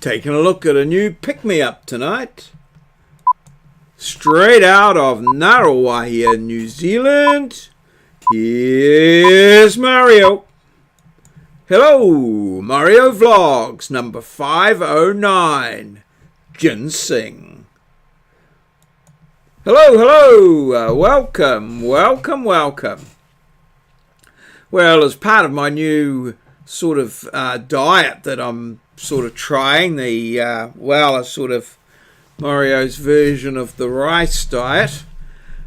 Taking a look at a new pick-me-up tonight. Straight out of Ngaruawahia, New Zealand. Here's Maurieo. Hello, Maurieo Vlogs, number 509. Ginseng. Hello, welcome. Well, as part of my new sort of diet that I'm sort of trying, Maurieo's version of the rice diet,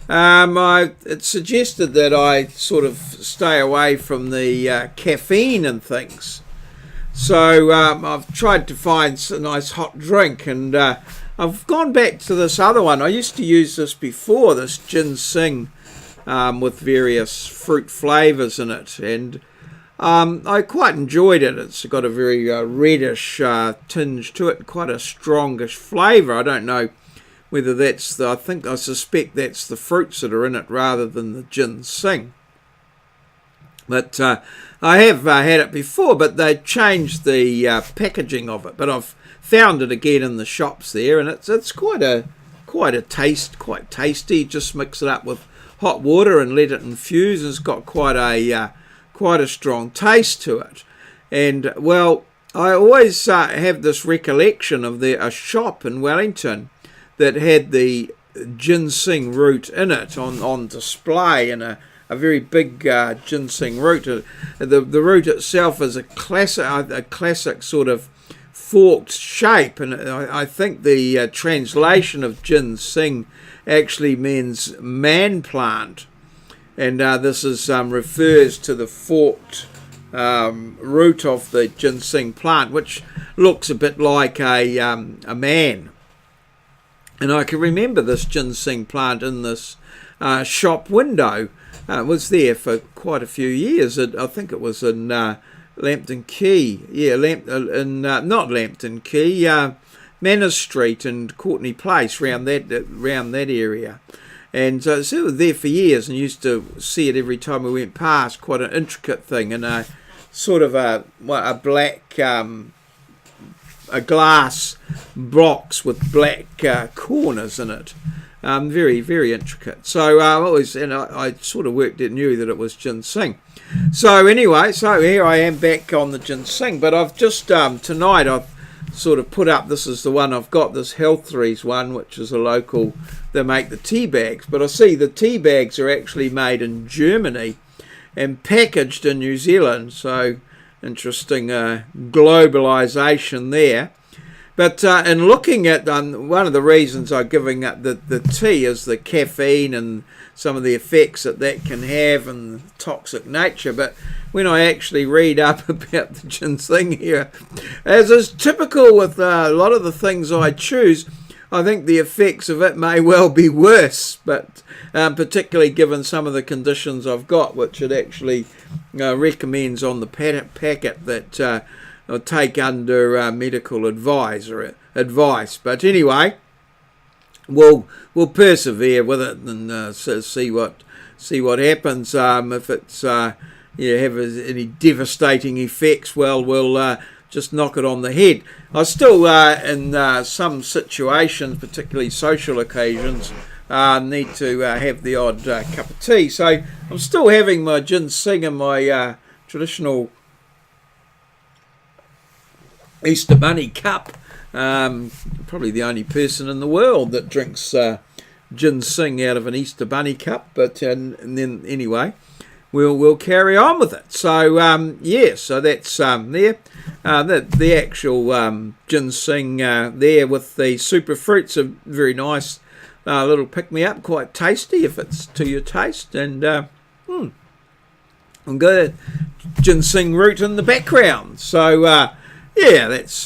it suggested that I sort of stay away from the caffeine and things. So I've tried to find a nice hot drink, and I've gone back to this other one. I used to use this before, this ginseng with various fruit flavours in it, and I quite enjoyed it. It's got a very reddish tinge to it, quite a strongish flavour. I don't know whether that's I suspect that's the fruits that are in it rather than the ginseng. But I have had it before, but they changed the packaging of it. But I've found it again in the shops there, and it's quite a tasty. Just mix it up with hot water and let it infuse. It's got quite a strong taste to it. And well, I always have this recollection of a shop in Wellington that had the ginseng root in it on display, in a very big ginseng root. The root itself is a classic sort of forked shape, and I think the translation of ginseng actually means man plant. And this refers to the forked root of the ginseng plant, which looks a bit like a man. And I can remember this ginseng plant in this shop window. It was there for quite a few years. I think it was in Lambton Quay. Yeah, not Lambton Quay, Manners Street and Courtney Place, round that area. And so it was there for years, and used to see it every time we went past. Quite an intricate thing, and a sort of a black a glass box with black corners in it. Very, very intricate. So I sort of knew that it was ginseng. So anyway, here I am back on the ginseng, but I've just tonight I've sort of put up, this is the one I've got, this Healthries one, which is a local, they make the tea bags, but I see the tea bags are actually made in Germany and packaged in New Zealand, so interesting globalization there. But in looking at one of the reasons I'm giving up the tea is the caffeine and some of the effects that can have and the toxic nature. But when I actually read up about the ginseng here, as is typical with a lot of the things I choose, I think the effects of it may well be worse, but particularly given some of the conditions I've got, which it actually recommends on the packet that I'll take under medical advice. But anyway, we'll persevere with it and see what happens. If it's have any devastating effects, well, we'll just knock it on the head. I still, in some situations, particularly social occasions, need to have the odd cup of tea. So I'm still having my ginseng in my traditional Easter Bunny cup. Probably the only person in the world that drinks ginseng out of an Easter Bunny cup, but and then anyway, we'll carry on with it. So so that's there. The actual ginseng there with the super fruits, a very nice little pick me up, quite tasty if it's to your taste, and I've got a ginseng root in the background. So that's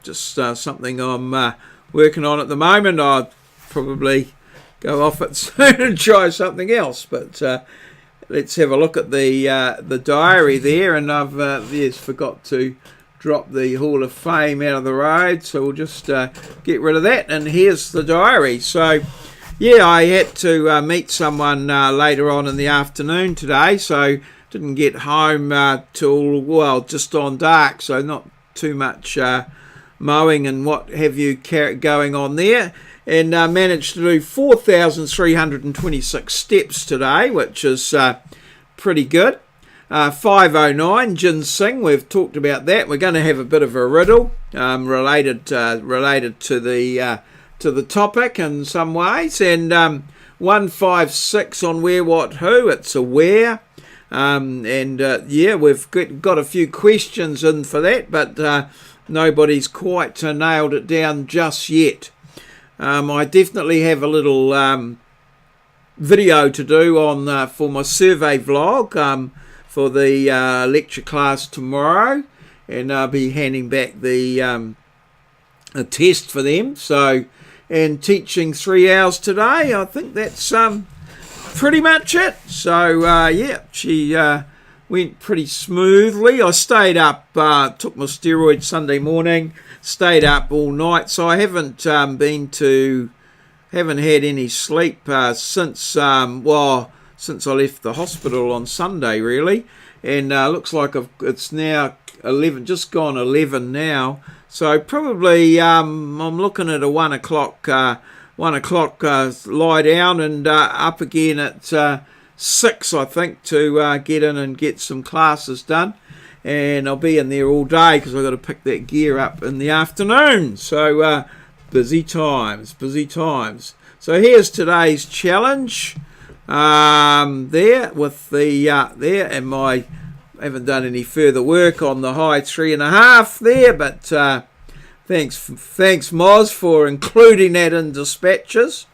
just something I'm working on at the moment. I'll probably go off it soon and try something else, but let's have a look at the diary there. And I've forgot to drop the Hall of Fame out of the road, so we'll just get rid of that. And here's the diary. So I had to meet someone later on in the afternoon today, so didn't get home till just on dark, so not too much mowing and what have you going on there, and managed to do 4,326 steps today, which is pretty good. 509 ginseng, we've talked about that. We're going to have a bit of a riddle related to the topic in some ways. And 156 on where, what, who. It's a where. Yeah, we've got a few questions in for that, but nobody's quite nailed it down just yet. I definitely have a little video to do on for my survey vlog for the lecture class tomorrow, and I'll be handing back the a test for them. So, and teaching 3 hours today. I think that's pretty much it. So yeah, she went pretty smoothly. I stayed up, took my steroids Sunday morning, stayed up all night. So I haven't haven't had any sleep since since I left the hospital on Sunday, really. And looks like it's now 11, just gone 11 now. So probably I'm looking at a 1 o'clock lie down, and up again at 6, I think, to get in and get some classes done. And I'll be in there all day because I've got to pick that gear up in the afternoon. So busy times, busy times. So here's today's challenge. There with the there, and I haven't done any further work on the high 3.5 there, but thanks Moz for including that in dispatches.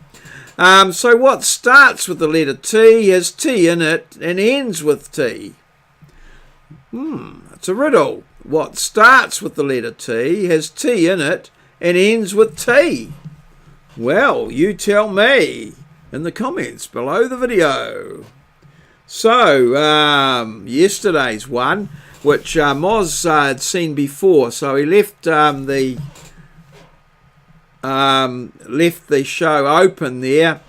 So what starts with the letter T, has T in it, and ends with T? It's a riddle. What starts with the letter T, has T in it, and ends with T? Well, you tell me in the comments below the video. So, yesterday's one, which Moz had seen before, so he left the show open there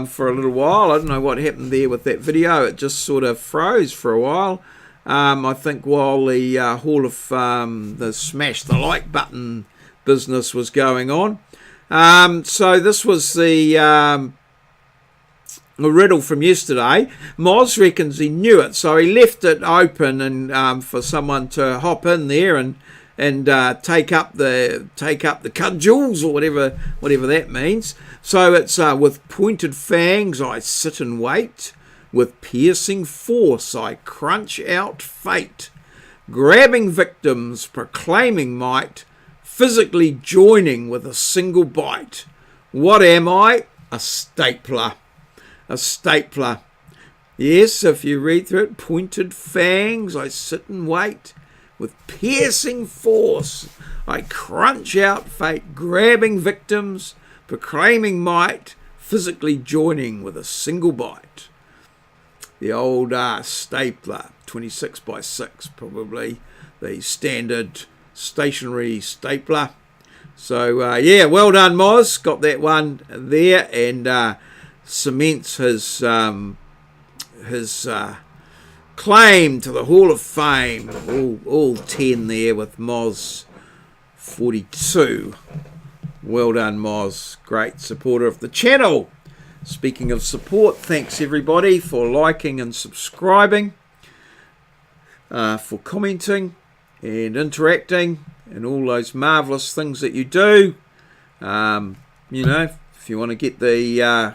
for a little while. I don't know what happened there with that video. It just sort of froze for a while. I think while the Hall of the smash the like button business was going on. So this was the riddle from yesterday. Moz reckons he knew it, so he left it open and for someone to hop in there and take up the cudgels, or whatever that means. So it's with pointed fangs I sit and wait, with piercing force I crunch out fate, grabbing victims, proclaiming might, physically joining with a single bite. What am I? A stapler. A stapler. Yes, if you read through it, pointed fangs I sit and wait, with piercing force I crunch out fate, grabbing victims, proclaiming might, physically joining with a single bite. The old stapler, 26 by 6, probably the standard stationary stapler. So yeah, well done Moz, got that one there, and cements his claim to the Hall of Fame. All 10 there with Moz 42. Well done Moz, great supporter of the channel. Speaking of support, thanks everybody for liking and subscribing, for commenting and interacting, and all those marvellous things that you do. You know, if you want to get the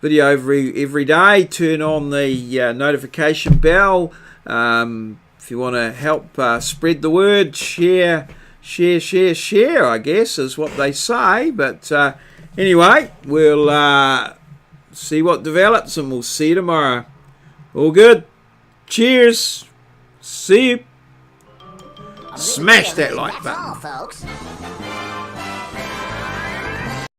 video every day, turn on the notification bell. If you want to help spread the word, share, I guess is what they say. But anyway, we'll see what develops, and we'll see you tomorrow. All good. Cheers. See you. Smash that like button, folks.